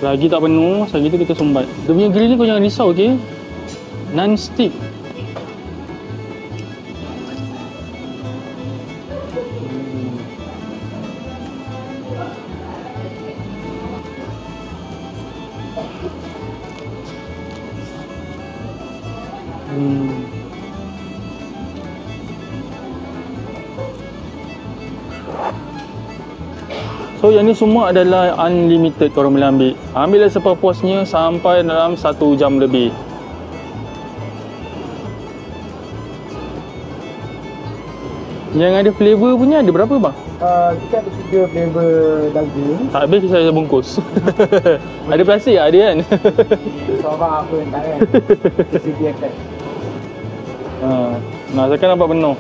Selagi tak penuh, selagi tu kita sumbat. Dia punya grill ni kau jangan risau, okey? Non-stick. So yang ni semua adalah unlimited korang boleh ambil. Ambillah sepuasnya sampai dalam 1 jam lebih. Yang ada flavor punya ada berapa bang? Kita ada 3 flavor daging. Tak habis saya bungkus. Ada plastik tak? Ada kan? Seorang apa yang tak kan? Disediakan. Nah, saya kan nampak penuh.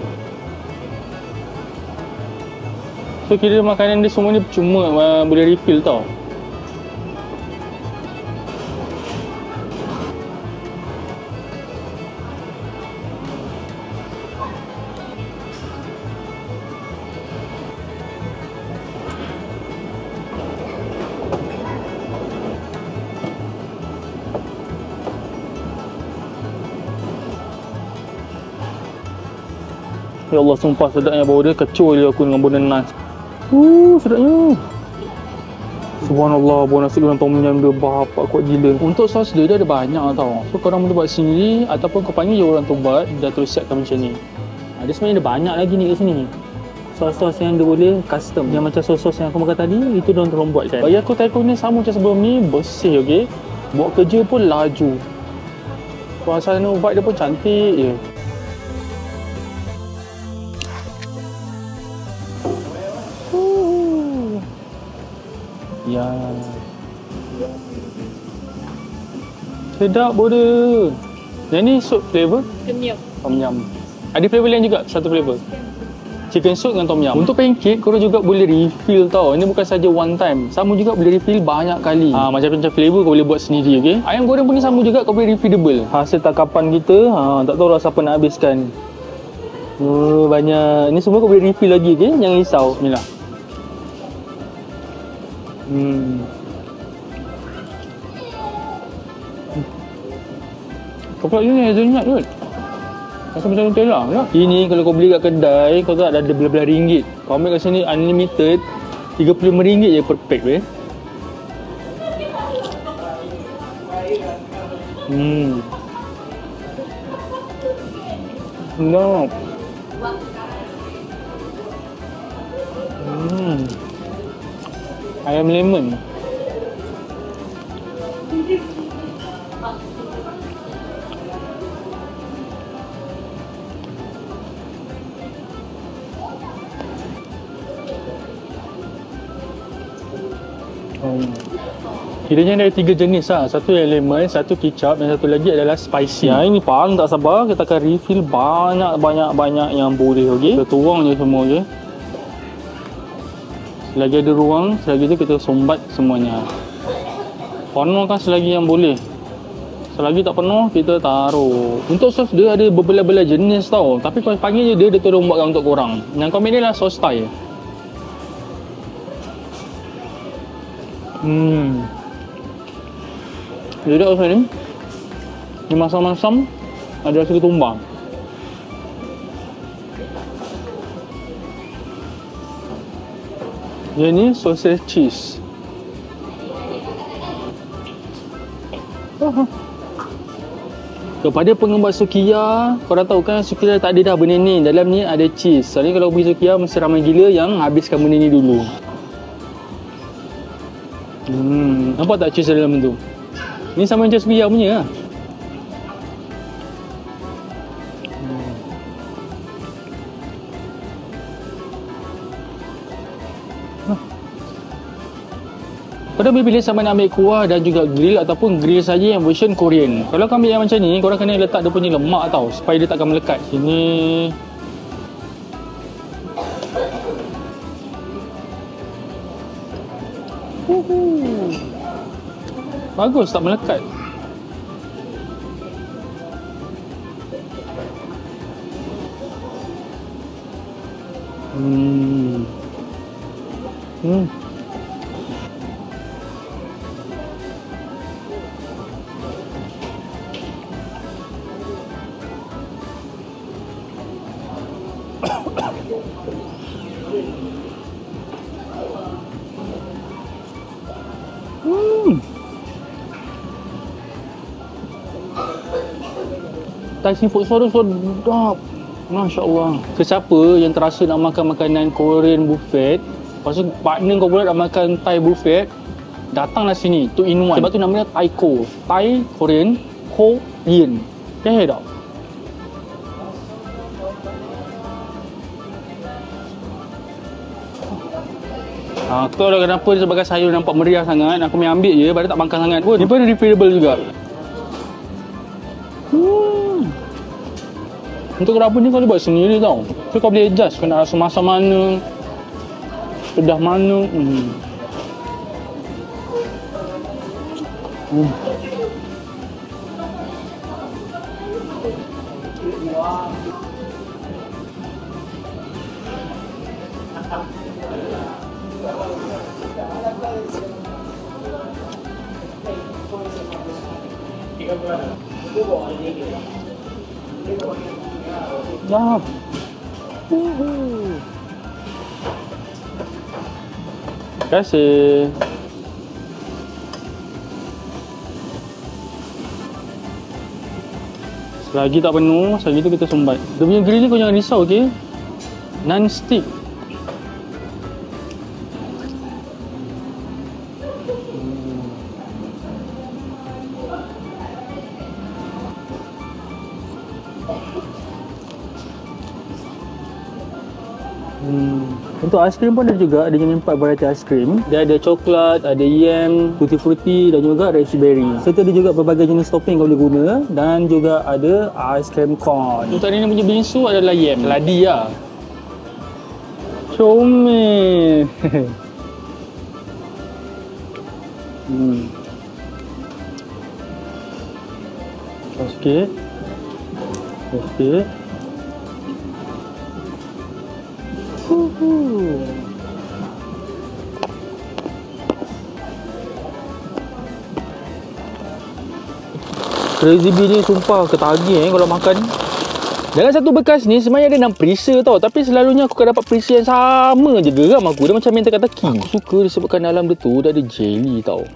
So kira makanan dia semua ni cuma boleh refill tau. Ya Allah, sumpah sedapnya bau dia. Kecoh je aku dengan bau nanas. Sedapnya. Subhanallah, bau nasi goreng tom yum dia bapak kuat gila. Untuk sos dia ada banyak tau. So korang boleh buat sendiri ataupun kau panggil je orang tu buat, dia terus siapkan macam ni. Dia sebenarnya ada banyak lagi ni kat sini. Sos-sos yang dia boleh custom. Yang macam sos-sos yang aku makan tadi, itu diorang tolong buatkan. Bagi aku taiko ni sama macam sebelum ni, bersih, okey. Buat kerja pun laju. Suasana vibe dia pun cantik je. Ya. Sedap bodoh. Yang ni soup flavor? Tom yum. Tom yum. Ada flavor lain juga? Satu flavor? Chicken soup dengan tom yum. Untuk pancake, korang juga boleh refill tau. Ini bukan saja one time. Sama juga boleh refill banyak kali. Macam-macam flavor kau boleh buat sendiri, okey? Ayam goreng pun ni sama juga, kau boleh refillable. Hasil takapan kita, tak tahu lah siapa nak habiskan. Banyak. Ini semua kau boleh refill lagi, okey? Jangan risau. Bismillah. Coklat ni hazelnut kot. Rasa macam Nutella tak? Ini kalau kau beli kat kedai, kau tak ada belah-belah ringgit. Kau ambil kat sini unlimited, RM35 je per pack weh. Sedap. Ayam lemon. Kiranya ada 3 jenis lah. Satu yang lemon, satu kicap dan satu lagi adalah spicy. Yang ini paling tak sabar, kita akan refill banyak yang boleh, okey? Kita tuang je semua, okey? Selagi ada ruang, selagi tu kita sumbat semuanya. Penuhkan selagi yang boleh. Selagi tak penuh, kita taruh. Untuk sos dia ada berbelah-belah jenis tau. Tapi kau panggil je dia tolong buatkan untuk korang. Yang kau ambil ni lah sos Thai. Jadi rasa ni. Ni masam-masam. Ada rasa ketumbang. Yang ni sausage cheese. Kepada penggemar sukiya, korang tahu kan sukiya tak ada dah benda ni. Dalam ni ada cheese. Soalnya kalau pergi sukiya mesti ramai gila yang habiskan benda ni dulu. Nampak tak cheese dalam tu? Ni sama macam sukiya punya lah. Korang boleh pilih sama nak ambil kuah dan juga grill ataupun grill saja yang version Korean. Kalau kau ambil yang macam ni, korang kena letak dia punya lemak tau supaya dia takkan melekat. Sini. Bagus, tak melekat. Thai seafood sauce tu sedap. Masya Allah. Sesiapa yang terasa nak makan makanan Korean buffet, lepas tu partner kau pula nak makan Thai buffet, datanglah sini, 2 in 1. Sebab tu namanya Thai Ko. Thai, Korean, Korean. Okay tak? Aku tahu dah kenapa dia sebagai sayur nampak meriah sangat. Aku main ambil je, baru tak makan sangat pun. Ni pun refillable juga. Untuk kerapa ni kau boleh buat sendiri tau. So kau boleh adjust kau nak rasa masak mana, pedas mana. Dah. Terima kasih. Selagi tak penuh, selagi tu kita sumbat. Dia punya grill ni kau jangan risau, okey? Non-stick. Untuk aiskrim pun ada juga, ada jenis 4 variety aiskrim. Dia ada coklat, ada yam, tutti frutti dan juga raspberry. Serta ada juga berbagai jenis topping kau boleh guna dan juga ada aiskrim cone. Untuk hari ni punya bingsu adalah yam, seladi lah. Comel. Sikit. Sikit. Crazy Bee ni sumpah ketagih kalau makan. Dalam satu bekas ni sebenarnya ada 6 perisa tau. Tapi selalunya aku akan dapat perisa yang sama je. Geram aku. Dia macam main teka-teki. Aku suka disebabkan dalam dia tu dah ada jelly tau.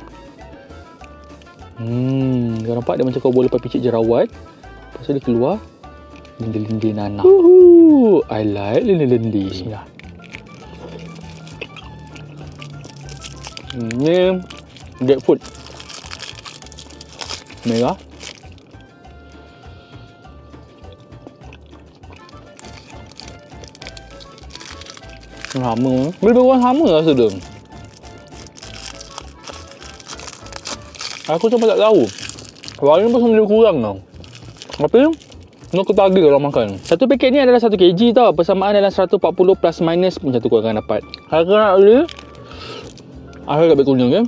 Kau nampak dia macam kau boleh lepas picit jerawat. Lepas tu dia keluar lendir-lendir nanah. I like lendir-lendir. Bismillah. Ni grapefruit merah. Sama. Lebih kurang sama rasa dia. Aku cuma tak tahu. Warna pun lebih kurang tau. Tapi aku tagih kalau makan. Satu paket ni adalah 1 kg tau. Persamaan dalam 140 plus minus macam tu kau akan dapat. Harga nak beli, aku kat beg kuning, okay?